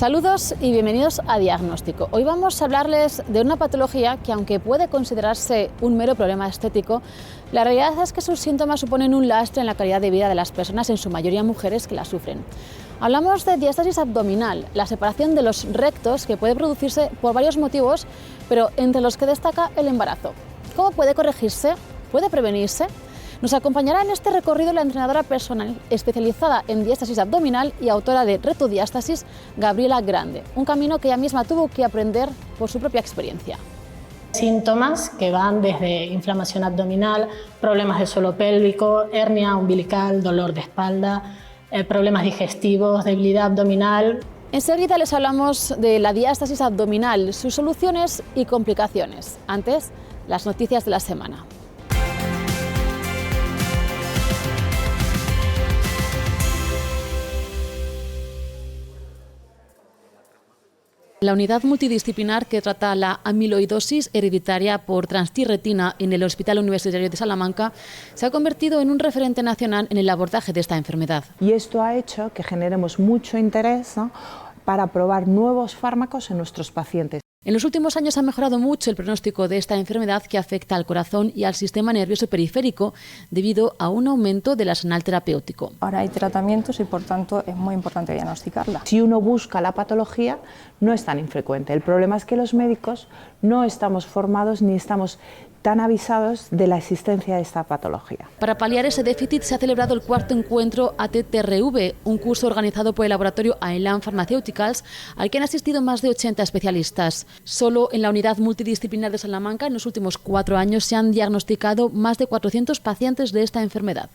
Saludos y bienvenidos a Diagnóstico. Hoy vamos a hablarles de una patología que, aunque puede considerarse un mero problema estético, la realidad es que sus síntomas suponen un lastre en la calidad de vida de las personas, en su mayoría mujeres, que la sufren. Hablamos de diástasis abdominal, la separación de los rectos, que puede producirse por varios motivos, pero entre los que destaca el embarazo. ¿Cómo puede corregirse? ¿Puede prevenirse? Nos acompañará en este recorrido la entrenadora personal especializada en diástasis abdominal y autora de Retodiástasis, Gabriela Grande, un camino que ella misma tuvo que aprender por su propia experiencia. Síntomas que van desde inflamación abdominal, problemas del suelo pélvico, hernia umbilical, dolor de espalda, problemas digestivos, debilidad abdominal. Enseguida les hablamos de la diástasis abdominal, sus soluciones y complicaciones. Antes, las noticias de la semana. La unidad multidisciplinar que trata la amiloidosis hereditaria por transtirretina en el Hospital Universitario de Salamanca se ha convertido en un referente nacional en el abordaje de esta enfermedad. Y esto ha hecho que generemos mucho interés, ¿no?, para probar nuevos fármacos en nuestros pacientes. En los últimos años ha mejorado mucho el pronóstico de esta enfermedad, que afecta al corazón y al sistema nervioso periférico debido a un aumento del arsenal terapéutico. Ahora hay tratamientos y por tanto es muy importante diagnosticarla. Si uno busca la patología, no es tan infrecuente. El problema es que los médicos no estamos formados ni estamos tan avisados de la existencia de esta patología. Para paliar ese déficit se ha celebrado el cuarto encuentro ATTRV, un curso organizado por el laboratorio Aelan Pharmaceuticals, al que han asistido más de 80 especialistas. Solo en la unidad multidisciplinar de Salamanca, en los últimos 4 años, se han diagnosticado más de 400 pacientes de esta enfermedad.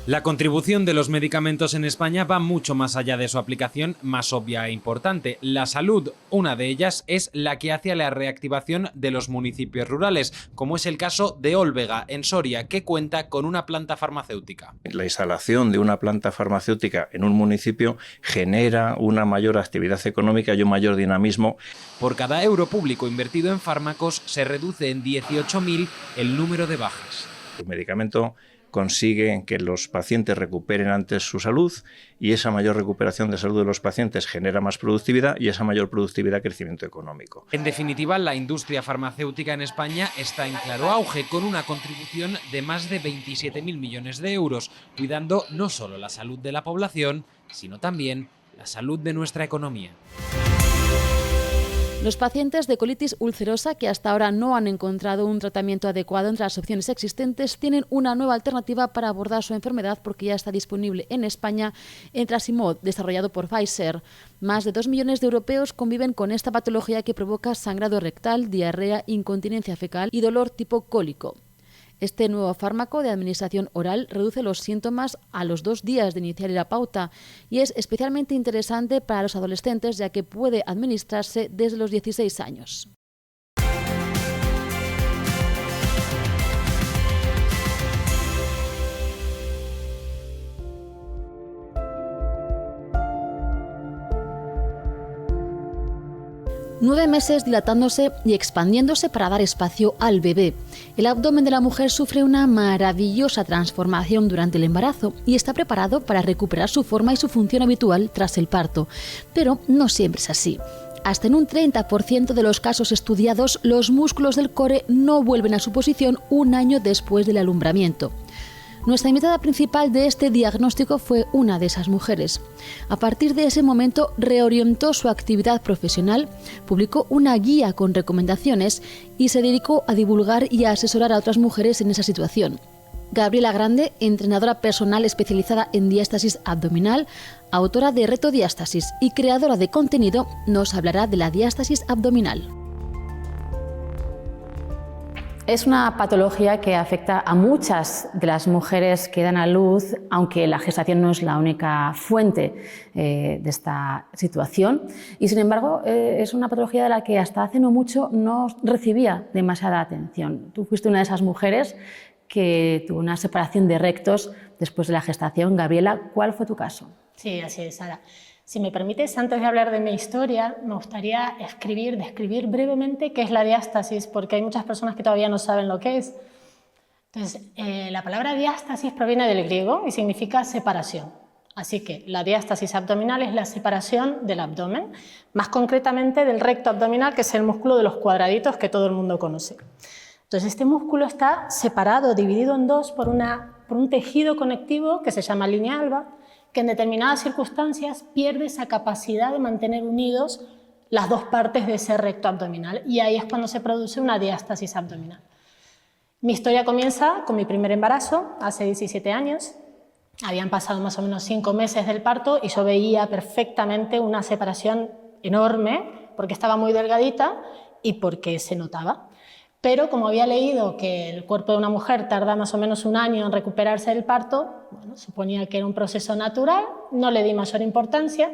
La contribución de los medicamentos en España va mucho más allá de su aplicación más obvia e importante. La salud, una de ellas, es la que hace a la reactivación de los municipios rurales, como es el caso de Olvega, en Soria, que cuenta con una planta farmacéutica. La instalación de una planta farmacéutica en un municipio genera una mayor actividad económica y un mayor dinamismo. Por cada euro público invertido en fármacos se reduce en 18.000 el número de bajas. El medicamento consigue que los pacientes recuperen antes su salud, y esa mayor recuperación de salud de los pacientes genera más productividad, y esa mayor productividad crecimiento económico. En definitiva, la industria farmacéutica en España está en claro auge, con una contribución de más de 27.000 millones de euros, cuidando no solo la salud de la población, sino también la salud de nuestra economía. Los pacientes de colitis ulcerosa, que hasta ahora no han encontrado un tratamiento adecuado entre las opciones existentes, tienen una nueva alternativa para abordar su enfermedad, porque ya está disponible en España en Trasimod, desarrollado por Pfizer. Más de 2 millones de europeos conviven con esta patología, que provoca sangrado rectal, diarrea, incontinencia fecal y dolor tipo cólico. Este nuevo fármaco de administración oral reduce los síntomas a los 2 días de iniciar la pauta y es especialmente interesante para los adolescentes, ya que puede administrarse desde los 16 años. Nueve meses dilatándose y expandiéndose para dar espacio al bebé. El abdomen de la mujer sufre una maravillosa transformación durante el embarazo y está preparado para recuperar su forma y su función habitual tras el parto. Pero no siempre es así. Hasta en un 30% de los casos estudiados, los músculos del core no vuelven a su posición un año después del alumbramiento. Nuestra invitada principal de este diagnóstico fue una de esas mujeres. A partir de ese momento reorientó su actividad profesional, publicó una guía con recomendaciones y se dedicó a divulgar y a asesorar a otras mujeres en esa situación. Gabriela Grande, entrenadora personal especializada en diástasis abdominal, autora de Retodiástasis y creadora de contenido, nos hablará de la diástasis abdominal. Es una patología que afecta a muchas de las mujeres que dan a luz, aunque la gestación no es la única fuente de esta situación. Y sin embargo, es una patología de la que hasta hace no mucho no recibía demasiada atención. Tú fuiste una de esas mujeres que tuvo una separación de rectos después de la gestación. Gabriela, ¿cuál fue tu caso? Sí, así es, Sara. Si me permites, antes de hablar de mi historia, me gustaría describir brevemente qué es la diástasis, porque hay muchas personas que todavía no saben lo que es. Entonces, la palabra diástasis proviene del griego y significa separación. Así que la diástasis abdominal es la separación del abdomen, más concretamente del recto abdominal, que es el músculo de los cuadraditos que todo el mundo conoce. Entonces este músculo está separado, dividido en dos por un tejido conectivo que se llama línea alba, que en determinadas circunstancias pierde esa capacidad de mantener unidos las dos partes de ese recto abdominal, y ahí es cuando se produce una diástasis abdominal. Mi historia comienza con mi primer embarazo, hace 17 años. Habían pasado más o menos 5 meses del parto y yo veía perfectamente una separación enorme, porque estaba muy delgadita y porque se notaba. Pero como había leído que el cuerpo de una mujer tarda más o menos 1 año en recuperarse del parto, bueno, suponía que era un proceso natural, no le di mayor importancia,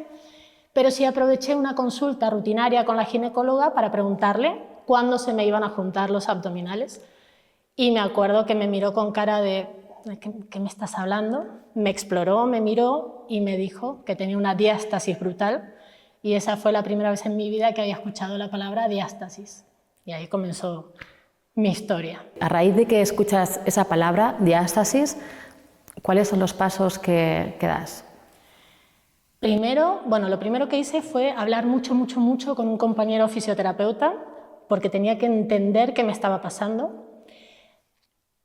pero sí aproveché una consulta rutinaria con la ginecóloga para preguntarle cuándo se me iban a juntar los abdominales. Y me acuerdo que me miró con cara de ¿qué me estás hablando? Me exploró, me miró y me dijo que tenía una diástasis brutal, y esa fue la primera vez en mi vida que había escuchado la palabra diástasis. Y ahí comenzó mi historia. A raíz de que escuchas esa palabra, diástasis, ¿cuáles son los pasos que das? Primero, lo primero que hice fue hablar mucho con un compañero fisioterapeuta, porque tenía que entender qué me estaba pasando.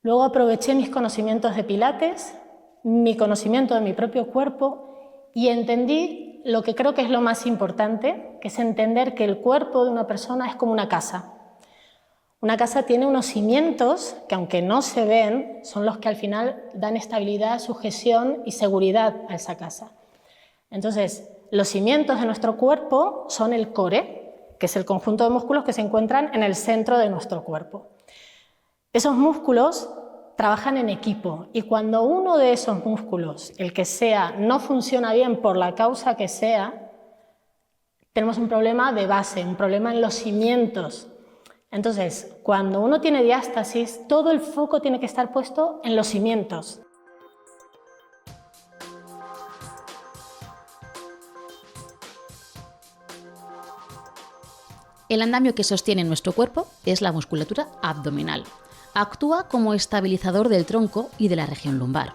Luego aproveché mis conocimientos de pilates, mi conocimiento de mi propio cuerpo, y entendí lo que creo que es lo más importante, que es entender que el cuerpo de una persona es como una casa. Una casa tiene unos cimientos que, aunque no se ven, son los que al final dan estabilidad, sujeción y seguridad a esa casa. Entonces, los cimientos de nuestro cuerpo son el core, que es el conjunto de músculos que se encuentran en el centro de nuestro cuerpo. Esos músculos trabajan en equipo, y cuando uno de esos músculos, el que sea, no funciona bien por la causa que sea, tenemos un problema de base, un problema en los cimientos. Entonces, cuando uno tiene diástasis, todo el foco tiene que estar puesto en los cimientos. El andamio que sostiene nuestro cuerpo es la musculatura abdominal. Actúa como estabilizador del tronco y de la región lumbar.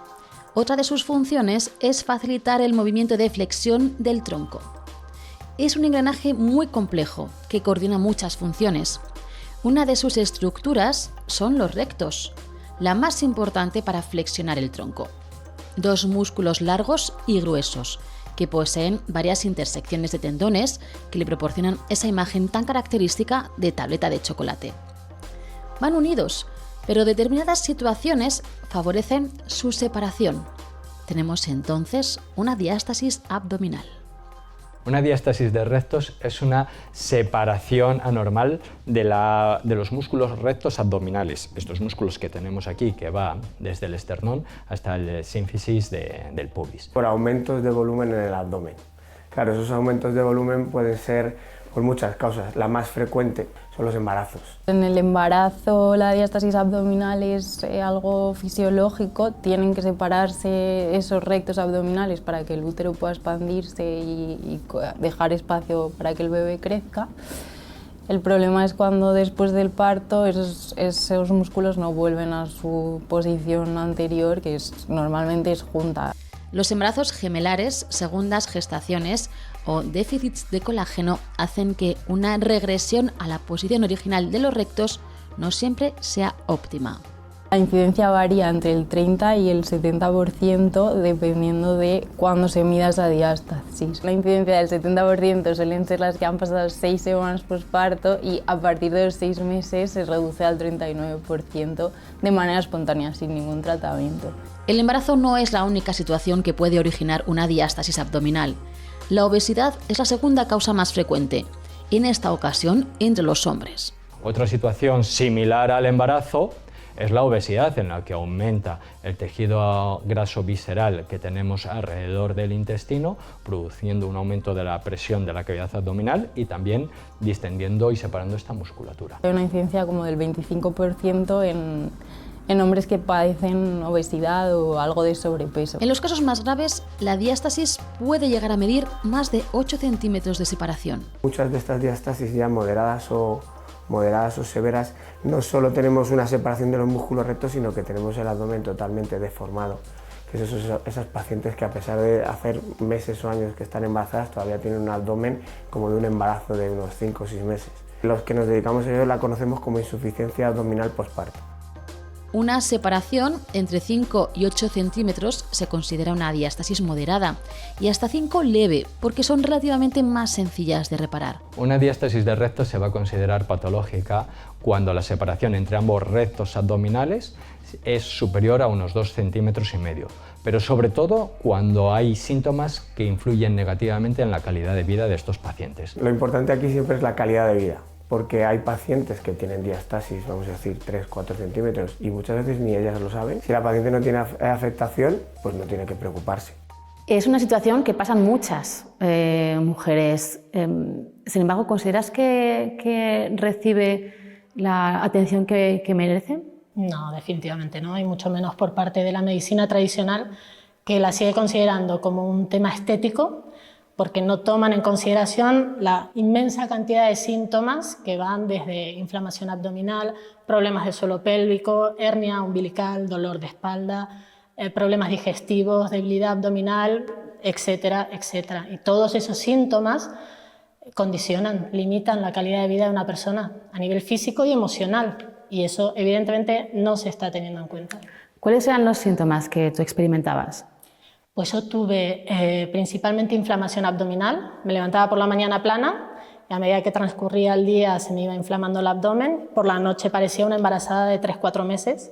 Otra de sus funciones es facilitar el movimiento de flexión del tronco. Es un engranaje muy complejo que coordina muchas funciones. Una de sus estructuras son los rectos, la más importante para flexionar el tronco. 2 músculos largos y gruesos, que poseen varias intersecciones de tendones que le proporcionan esa imagen tan característica de tableta de chocolate. Van unidos, pero determinadas situaciones favorecen su separación. Tenemos entonces una diástasis abdominal. Una diástasis de rectos es una separación anormal de los músculos rectos abdominales, estos músculos que tenemos aquí, que van desde el esternón hasta el sínfisis del pubis. Por aumentos de volumen en el abdomen. Claro, esos aumentos de volumen pueden ser por muchas causas. La más frecuente son los embarazos. En el embarazo la diástasis abdominal es algo fisiológico, tienen que separarse esos rectos abdominales para que el útero pueda expandirse y dejar espacio para que el bebé crezca. El problema es cuando después del parto esos músculos no vuelven a su posición anterior, que normalmente es junta. Los embarazos gemelares, segundas gestaciones o déficits de colágeno hacen que una regresión a la posición original de los rectos no siempre sea óptima. La incidencia varía entre el 30 y el 70% dependiendo de cuándo se mida esa diástasis. La incidencia del 70% suelen ser las que han pasado 6 semanas posparto, y a partir de los 6 meses se reduce al 39% de manera espontánea, sin ningún tratamiento. El embarazo no es la única situación que puede originar una diástasis abdominal. La obesidad es la segunda causa más frecuente, en esta ocasión entre los hombres. Otra situación similar al embarazo es la obesidad, en la que aumenta el tejido graso visceral que tenemos alrededor del intestino, produciendo un aumento de la presión de la cavidad abdominal y también distendiendo y separando esta musculatura. Hay una incidencia como del 25% en hombres que padecen obesidad o algo de sobrepeso. En los casos más graves, la diástasis puede llegar a medir más de 8 centímetros de separación. Muchas de estas diástasis ya moderadas o severas, no solo tenemos una separación de los músculos rectos, sino que tenemos el abdomen totalmente deformado. que esas pacientes que a pesar de hacer meses o años que están embarazadas todavía tienen un abdomen como de un embarazo de unos 5 o 6 meses. Los que nos dedicamos a ello la conocemos como insuficiencia abdominal posparto. Una separación entre 5 y 8 centímetros se considera una diástasis moderada y hasta 5 leve, porque son relativamente más sencillas de reparar. Una diástasis de recto se va a considerar patológica cuando la separación entre ambos rectos abdominales es superior a unos 2,5 centímetros, pero sobre todo cuando hay síntomas que influyen negativamente en la calidad de vida de estos pacientes. Lo importante aquí siempre es la calidad de vida, porque hay pacientes que tienen diastasis, vamos a decir 3-4 centímetros, y muchas veces ni ellas lo saben. Si la paciente no tiene afectación, pues no tiene que preocuparse. Es una situación que pasan muchas mujeres. Sin embargo, ¿consideras que recibe la atención que merece? No, definitivamente no, y mucho menos por parte de la medicina tradicional, que la sigue considerando como un tema estético, porque no toman en consideración la inmensa cantidad de síntomas que van desde inflamación abdominal, problemas del suelo pélvico, hernia umbilical, dolor de espalda, problemas digestivos, debilidad abdominal, etcétera, etcétera. Y todos esos síntomas condicionan, limitan la calidad de vida de una persona a nivel físico y emocional, y eso evidentemente no se está teniendo en cuenta. ¿Cuáles eran los síntomas que tú experimentabas? Pues yo tuve principalmente inflamación abdominal, me levantaba por la mañana plana y a medida que transcurría el día se me iba inflamando el abdomen, por la noche parecía una embarazada de 3-4 meses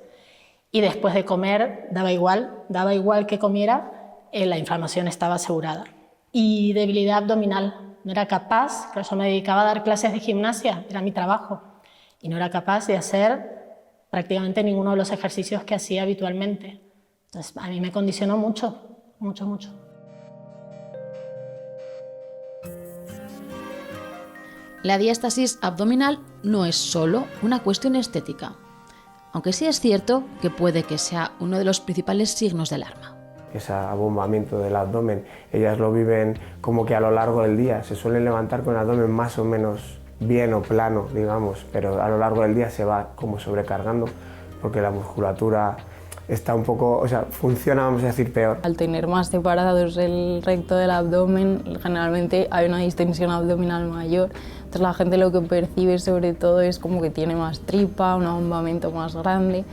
y después de comer daba igual que comiera, la inflamación estaba asegurada. Y debilidad abdominal, no era capaz, por eso me dedicaba a dar clases de gimnasia, era mi trabajo, y no era capaz de hacer prácticamente ninguno de los ejercicios que hacía habitualmente. Entonces a mí me condicionó mucho. Mucho. La diástasis abdominal no es solo una cuestión estética, aunque sí es cierto que puede que sea uno de los principales signos de alarma. Ese abombamiento del abdomen, ellas lo viven como que a lo largo del día, se suelen levantar con el abdomen más o menos bien o plano, digamos, pero a lo largo del día se va como sobrecargando porque la musculatura está un poco, o sea, funciona, vamos a decir, peor. Al tener más separados el recto del abdomen, generalmente hay una distensión abdominal mayor. Entonces la gente lo que percibe sobre todo es como que tiene más tripa, un abombamiento más grande,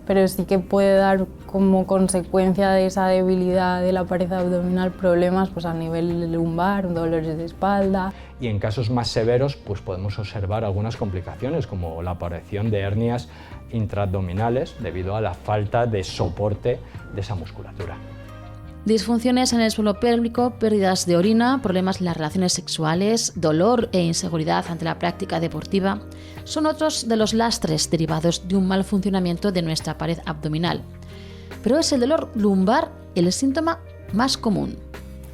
pero sí que puede dar como consecuencia de esa debilidad de la pared abdominal problemas pues a nivel lumbar, dolores de espalda. Y en casos más severos pues podemos observar algunas complicaciones como la aparición de hernias intraabdominales debido a la falta de soporte de esa musculatura. Disfunciones en el suelo pélvico, pérdidas de orina, problemas en las relaciones sexuales, dolor e inseguridad ante la práctica deportiva son otros de los lastres derivados de un mal funcionamiento de nuestra pared abdominal. Pero es el dolor lumbar el síntoma más común.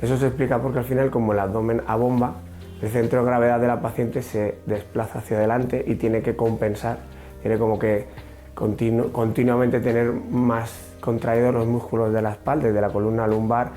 Eso se explica porque al final, como el abdomen abomba, el centro de gravedad de la paciente se desplaza hacia adelante y tiene que compensar, tiene como que continuamente tener más contraídos los músculos de la espalda y de la columna lumbar,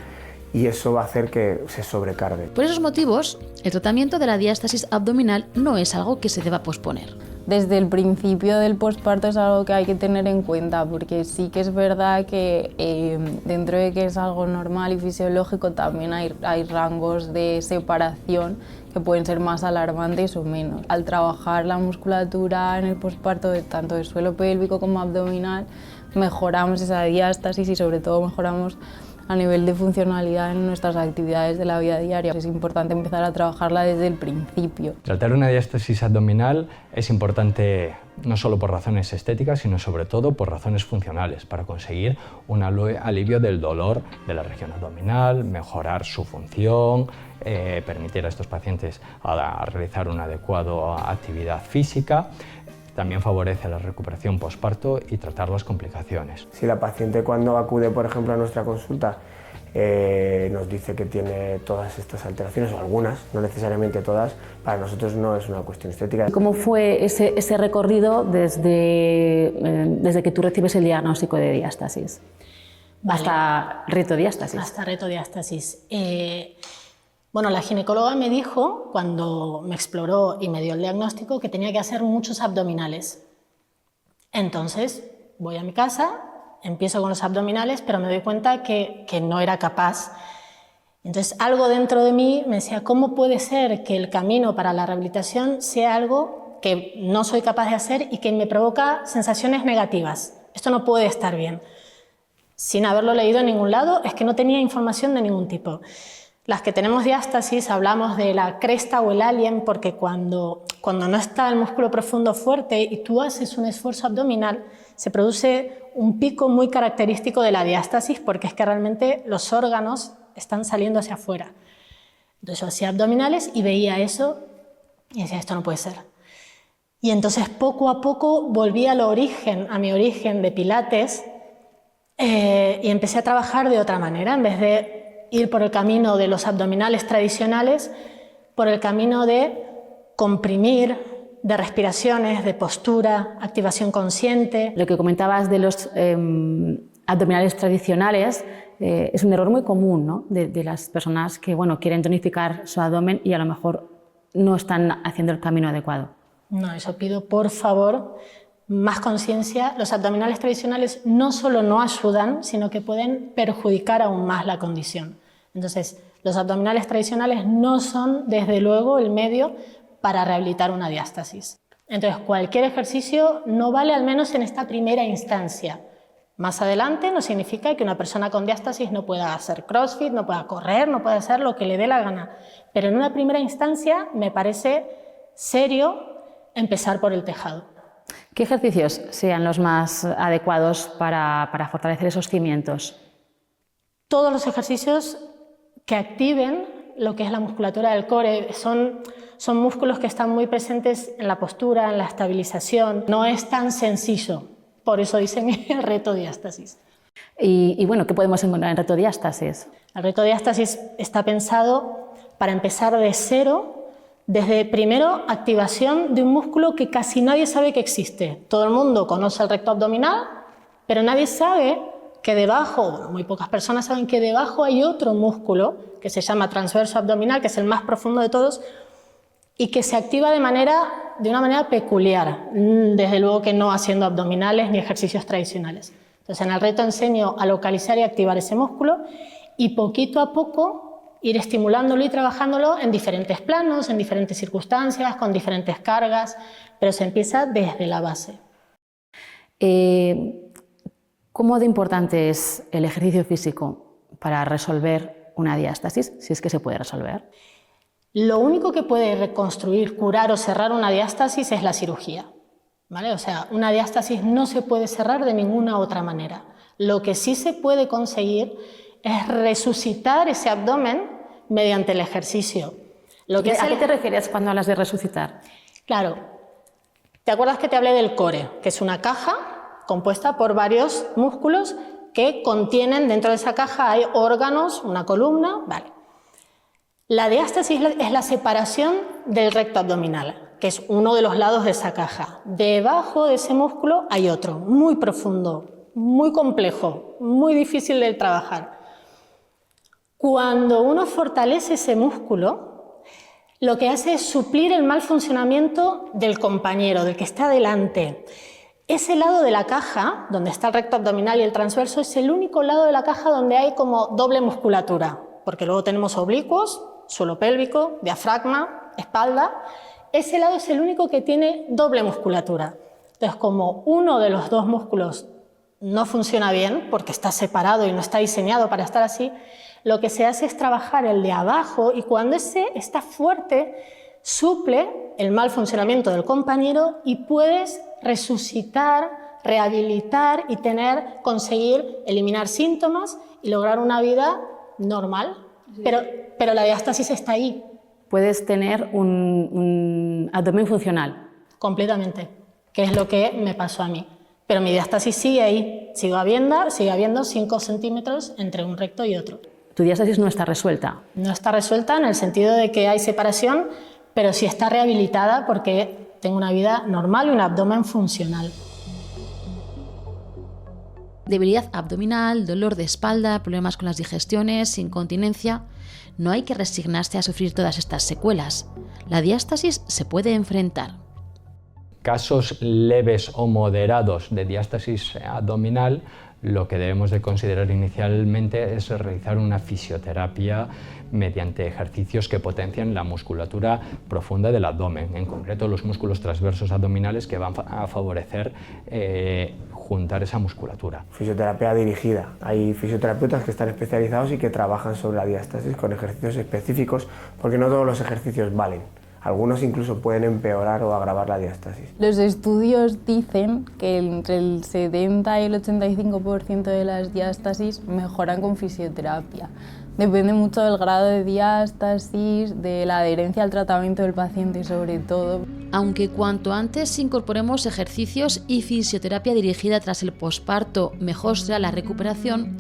y eso va a hacer que se sobrecargue. Por esos motivos, el tratamiento de la diástasis abdominal no es algo que se deba posponer. Desde el principio del posparto es algo que hay que tener en cuenta, porque sí que es verdad que dentro de que es algo normal y fisiológico, también hay rangos de separación que pueden ser más alarmantes o menos. Al trabajar la musculatura en el posparto, tanto de suelo pélvico como abdominal, mejoramos esa diástasis y sobre todo mejoramos a nivel de funcionalidad en nuestras actividades de la vida diaria. Es importante empezar a trabajarla desde el principio. Tratar una diástasis abdominal es importante no solo por razones estéticas, sino sobre todo por razones funcionales, para conseguir un alivio del dolor de la región abdominal, mejorar su función, permitir a estos pacientes a realizar una adecuada actividad física. También favorece la recuperación posparto y tratar las complicaciones. Si la paciente cuando acude, por ejemplo, a nuestra consulta nos dice que tiene todas estas alteraciones, o algunas, no necesariamente todas, para nosotros no es una cuestión estética. ¿Cómo fue ese recorrido desde que tú recibes el diagnóstico de diástasis hasta retodiástasis? Hasta retodiástasis. Bueno, la ginecóloga me dijo, cuando me exploró y me dio el diagnóstico, que tenía que hacer muchos abdominales. Entonces, voy a mi casa empiezo con los abdominales, pero me doy cuenta que no era capaz. Entonces algo dentro de mí me decía, ¿cómo puede ser que el camino para la rehabilitación sea algo que no soy capaz de hacer y que me provoca sensaciones negativas? Esto no puede estar bien. Sin haberlo leído en ningún lado, es que no tenía información de ningún tipo. Las que tenemos diástasis hablamos de la cresta o el alien, porque cuando no está el músculo profundo fuerte y tú haces un esfuerzo abdominal, se produce un pico muy característico de la diástasis, porque es que realmente los órganos están saliendo hacia afuera. Entonces yo hacía abdominales y veía eso y decía, esto no puede ser. Y entonces poco a poco volví a mi origen de pilates, y empecé a trabajar de otra manera. En vez de ir por el camino de los abdominales tradicionales, por el camino de comprimir, de respiraciones, de postura, activación consciente. Lo que comentabas de los abdominales tradicionales es un error muy común, ¿no? de las personas que quieren tonificar su abdomen y a lo mejor no están haciendo el camino adecuado. No, eso pido, por favor, más conciencia. Los abdominales tradicionales no solo no ayudan, sino que pueden perjudicar aún más la condición. Entonces, los abdominales tradicionales no son, desde luego, el medio para rehabilitar una diástasis. Entonces, cualquier ejercicio no vale, al menos en esta primera instancia. Más adelante no significa que una persona con diástasis no pueda hacer crossfit, no pueda correr, no pueda hacer lo que le dé la gana. Pero en una primera instancia me parece serio empezar por el tejado. ¿Qué ejercicios sean los más adecuados para fortalecer esos cimientos? Todos los ejercicios que activen lo que es la musculatura del core. Son músculos que están muy presentes en la postura, en la estabilización. No es tan sencillo, por eso dicen el reto diástasis. Y ¿qué podemos encontrar en reto diástasis? El reto diástasis está pensado para empezar de cero. Desde primero, activación de un músculo que casi nadie sabe que existe. Todo el mundo conoce el recto abdominal, pero nadie sabe que debajo, muy pocas personas saben que debajo hay otro músculo que se llama transverso abdominal, que es el más profundo de todos y que se activa de una manera peculiar, desde luego que no haciendo abdominales ni ejercicios tradicionales. Entonces en el reto enseño a localizar y activar ese músculo y poquito a poco ir estimulándolo y trabajándolo en diferentes planos, en diferentes circunstancias, con diferentes cargas, pero se empieza desde la base. ¿Cómo de importante es el ejercicio físico para resolver una diástasis, si es que se puede resolver? Lo único que puede reconstruir, curar o cerrar una diástasis es la cirugía, ¿vale? O sea, una diástasis no se puede cerrar de ninguna otra manera. Lo que sí se puede conseguir es resucitar ese abdomen mediante el ejercicio. ¿A qué te refieres cuando hablas de resucitar? Claro, ¿te acuerdas que te hablé del core? Que es una caja compuesta por varios músculos que contienen, dentro de esa caja hay órganos, una columna, vale. La diástasis es la separación del recto abdominal, que es uno de los lados de esa caja. Debajo de ese músculo hay otro, muy profundo, muy complejo, muy difícil de trabajar. Cuando uno fortalece ese músculo, lo que hace es suplir el mal funcionamiento del compañero, del que está delante. Ese lado de la caja, donde está el recto abdominal y el transverso, es el único lado de la caja donde hay como doble musculatura, porque luego tenemos oblicuos, suelo pélvico, diafragma, espalda. Ese lado es el único que tiene doble musculatura. Entonces, como uno de los dos músculos no funciona bien, porque está separado y no está diseñado para estar así, lo que se hace es trabajar el de abajo y cuando ese está fuerte, suple el mal funcionamiento del compañero y puedes resucitar, rehabilitar y conseguir eliminar síntomas y lograr una vida normal. Pero la diástasis está ahí. Puedes tener un abdomen funcional. Completamente, que es lo que me pasó a mí. Pero mi diástasis sigue ahí, sigue habiendo 5 centímetros entre un recto y otro. ¿Tu diástasis no está resuelta? No está resuelta en el sentido de que hay separación, pero sí está rehabilitada porque tengo una vida normal y un abdomen funcional. Debilidad abdominal, dolor de espalda, problemas con las digestiones, incontinencia. No hay que resignarse a sufrir todas estas secuelas. La diástasis se puede enfrentar. Casos leves o moderados de diástasis abdominal Lo que debemos de considerar inicialmente es realizar una fisioterapia mediante ejercicios que potencian la musculatura profunda del abdomen, en concreto los músculos transversos abdominales, que van a favorecer juntar esa musculatura. Fisioterapia dirigida. Hay fisioterapeutas que están especializados y que trabajan sobre la diástasis con ejercicios específicos, porque no todos los ejercicios valen. Algunos incluso pueden empeorar o agravar la diástasis. Los estudios dicen que entre el 70 y el 85% de las diástasis mejoran con fisioterapia. Depende mucho del grado de diástasis, de la adherencia al tratamiento del paciente sobre todo. Aunque cuanto antes incorporemos ejercicios y fisioterapia dirigida tras el posparto, mejor será la recuperación,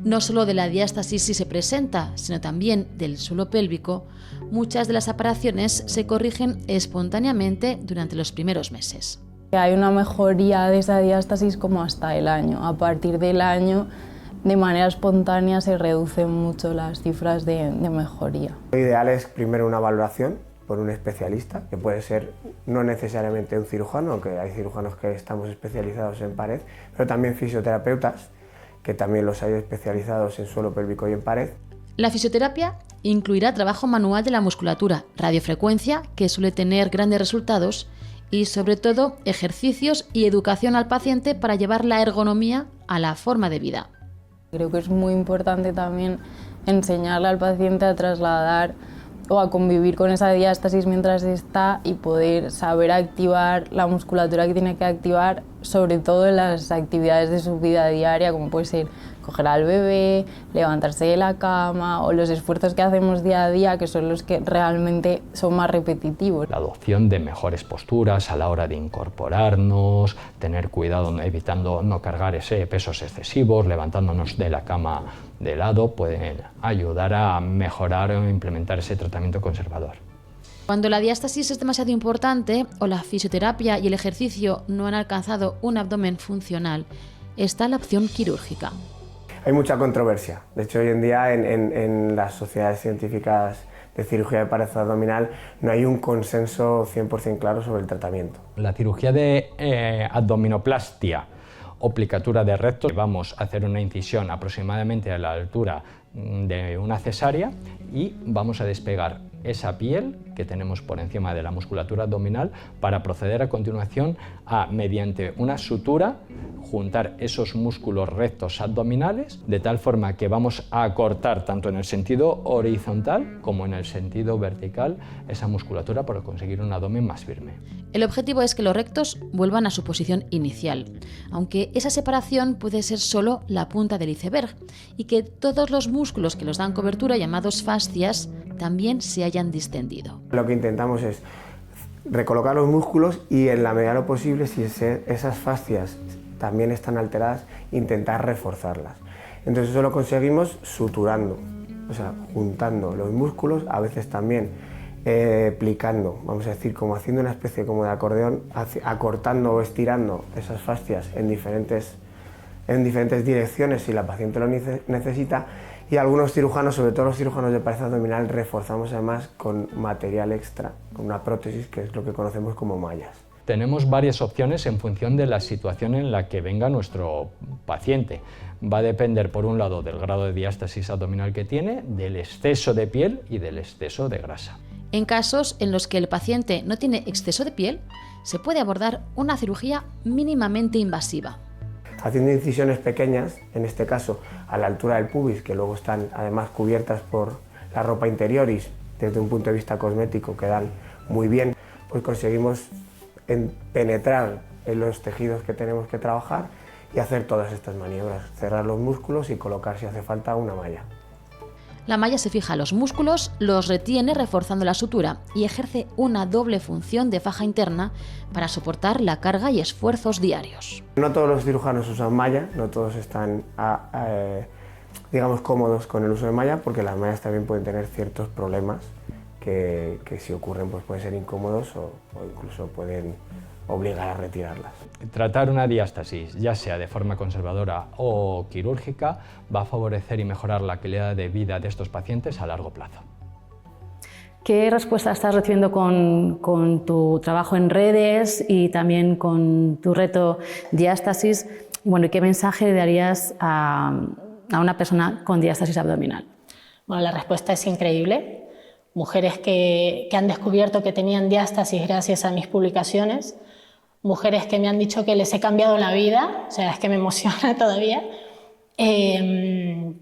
no solo de la diástasis si se presenta, sino también del suelo pélvico. Muchas de las separaciones se corrigen espontáneamente durante los primeros meses. Hay una mejoría de esa diástasis como hasta el año. A partir del año, de manera espontánea, se reducen mucho las cifras de mejoría. Lo ideal es primero una valoración por un especialista, que puede ser no necesariamente un cirujano, aunque hay cirujanos que estamos especializados en pared, pero también fisioterapeutas, que también los hay especializados en suelo pélvico y en pared. La fisioterapia incluirá trabajo manual de la musculatura, radiofrecuencia, que suele tener grandes resultados, y sobre todo ejercicios y educación al paciente para llevar la ergonomía a la forma de vida. Creo que es muy importante también enseñarle al paciente a trasladar o a convivir con esa diástasis mientras está y poder saber activar la musculatura que tiene que activar, sobre todo en las actividades de su vida diaria, como puede ser coger al bebé, levantarse de la cama o los esfuerzos que hacemos día a día, que son los que realmente son más repetitivos. La adopción de mejores posturas a la hora de incorporarnos, tener cuidado evitando no cargar pesos excesivos, levantándonos de la cama de lado, pueden ayudar a mejorar o implementar ese tratamiento conservador. Cuando la diástasis es demasiado importante o la fisioterapia y el ejercicio no han alcanzado un abdomen funcional, está la opción quirúrgica. Hay mucha controversia. De hecho, hoy en día en las sociedades científicas de cirugía de pared abdominal no hay un consenso 100% claro sobre el tratamiento. La cirugía de abdominoplastia o plicatura de recto, vamos a hacer una incisión aproximadamente a la altura de una cesárea y vamos a despegar esa piel que tenemos por encima de la musculatura abdominal para proceder a continuación a, mediante una sutura, juntar esos músculos rectos abdominales de tal forma que vamos a cortar tanto en el sentido horizontal como en el sentido vertical esa musculatura para conseguir un abdomen más firme. El objetivo es que los rectos vuelvan a su posición inicial, aunque esa separación puede ser solo la punta del iceberg y que todos los músculos que los dan cobertura, llamados fascias, también se hayan distendido. Lo que intentamos es recolocar los músculos y, en la medida de lo posible, si esas fascias también están alteradas, intentar reforzarlas. Entonces eso lo conseguimos suturando, o sea, juntando los músculos, a veces también plicando, vamos a decir, como haciendo una especie como de acordeón, acortando o estirando esas fascias en diferentes direcciones si la paciente lo necesita. Y algunos cirujanos, sobre todo los cirujanos de pared abdominal, reforzamos además con material extra, con una prótesis, que es lo que conocemos como mallas. Tenemos varias opciones en función de la situación en la que venga nuestro paciente. Va a depender, por un lado, del grado de diástasis abdominal que tiene, del exceso de piel y del exceso de grasa. En casos en los que el paciente no tiene exceso de piel, se puede abordar una cirugía mínimamente invasiva. Haciendo incisiones pequeñas, en este caso a la altura del pubis, que luego están además cubiertas por la ropa interioris, desde un punto de vista cosmético quedan muy bien, pues conseguimos penetrar en los tejidos que tenemos que trabajar y hacer todas estas maniobras, cerrar los músculos y colocar, si hace falta, una malla. La malla se fija a los músculos, los retiene reforzando la sutura y ejerce una doble función de faja interna para soportar la carga y esfuerzos diarios. No todos los cirujanos usan malla, no todos están digamos, cómodos con el uso de malla, porque las mallas también pueden tener ciertos problemas que si ocurren pues pueden ser incómodos o incluso pueden obligar a retirarlas. Tratar una diástasis, ya sea de forma conservadora o quirúrgica, va a favorecer y mejorar la calidad de vida de estos pacientes a largo plazo. ¿Qué respuesta estás recibiendo con tu trabajo en redes y también con tu reto diástasis Bueno, ¿qué mensaje le darías a una persona con diástasis abdominal? Bueno, la respuesta es increíble. Mujeres que han descubierto que tenían diástasis gracias a mis publicaciones, mujeres que me han dicho que les he cambiado la vida, o sea, es que me emociona todavía, y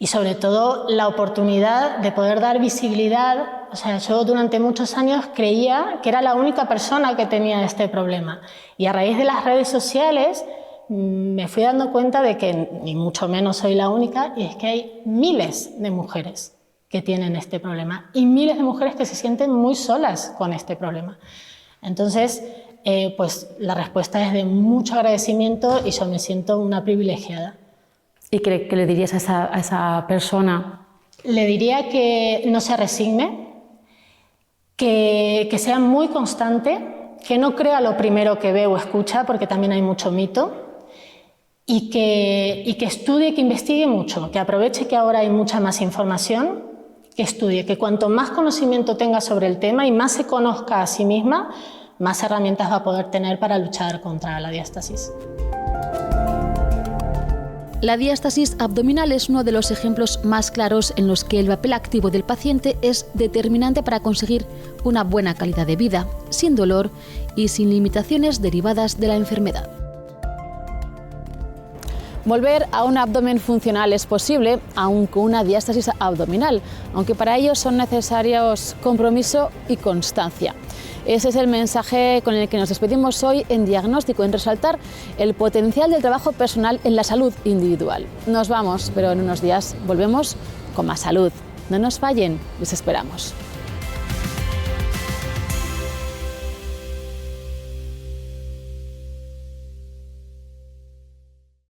sobre todo la oportunidad de poder dar visibilidad. O sea, yo durante muchos años creía que era la única persona que tenía este problema, y a raíz de las redes sociales me fui dando cuenta de que ni mucho menos soy la única, y es que hay miles de mujeres que tienen este problema y miles de mujeres que se sienten muy solas con este problema. Entonces, pues la respuesta es de mucho agradecimiento y yo me siento una privilegiada. ¿Y qué le dirías a esa persona? Le diría que no se resigne, que sea muy constante, que no crea lo primero que ve o escucha, porque también hay mucho mito, y que estudie, que investigue mucho, que aproveche que ahora hay mucha más información, que estudie, que cuanto más conocimiento tenga sobre el tema y más se conozca a sí misma, más herramientas va a poder tener para luchar contra la diástasis. La diástasis abdominal es uno de los ejemplos más claros en los que el papel activo del paciente es determinante para conseguir una buena calidad de vida, sin dolor y sin limitaciones derivadas de la enfermedad. Volver a un abdomen funcional es posible, aun con una diástasis abdominal, aunque para ello son necesarios compromiso y constancia. Ese es el mensaje con el que nos despedimos hoy en Diagnóstico, en resaltar el potencial del trabajo personal en la salud individual. Nos vamos, pero en unos días volvemos con más salud. No nos fallen, les esperamos.